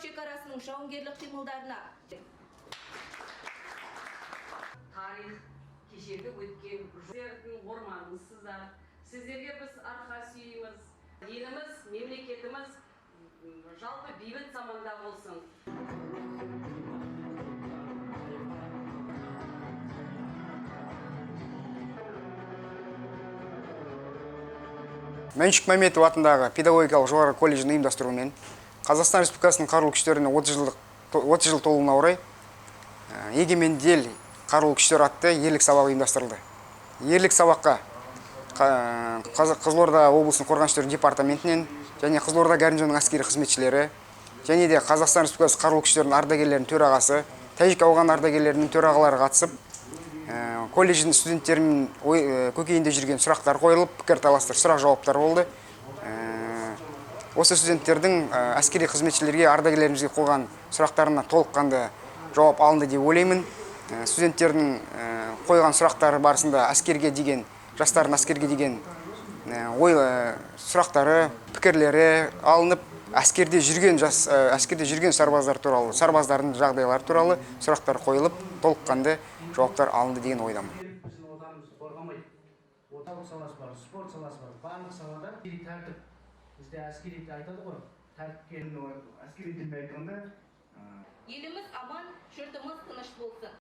шекарасының жауынгерлік қимылдарына. Тарих кешегі өткен сіздердің орманысыздар. Сіздерге біз арқа сүйейміз. Еліміз, мемлекетіміз жалпы бейбіт заманда болсын. Мәншүк Мәметов атындағы педагогикалық жоғары колледжінің ұйымдастыруымен Қазақстан Республикасының қарулы күштеріне 30 жыл толуына орай егеменді ел қарулы күштер атты ерлік сабағы ұйымдастырылды. Ерлік сабаққа Қызылорда облысының қорғаныс күштері департаментінен және Қызылорда гарнизонының әскери қызметшілері және де Қазақстан Республикасы қарулы күштерінің ардагерлерінің төрағасы, Тәжік ауған ардагерлерінің төрағалары қатысып, колледждің студенттерінің көкейінде жүрген сұрақтар қойылып, пікірталастар, сұрақ-жауаптар болды. Осы студенттердің әскери қызметшілерге, ардагерлерімізге қойған сұрақтарына толыққанды жауап алынды деп ойлаймын. Студенттердің қойған сұрақтары барысында әскерге деген, жастардың әскерге деген сұрақтары, пікірлері алынып, әскерде жүрген сарбаздар туралы, сарбаздардың жағдайлары туралы сұрақтар қойылып, толыққанды жауаптар алынды деген ойдамын. Біздің отанымызды қорғамайды. Оталық саласы бар, спорт саласы бар. Барлық салада тәртіп. Бізде әскерide айтады ғой, тәртіпке әскери тілде айтқанда. Еліміз аман, жұртымыз тыныш болсын.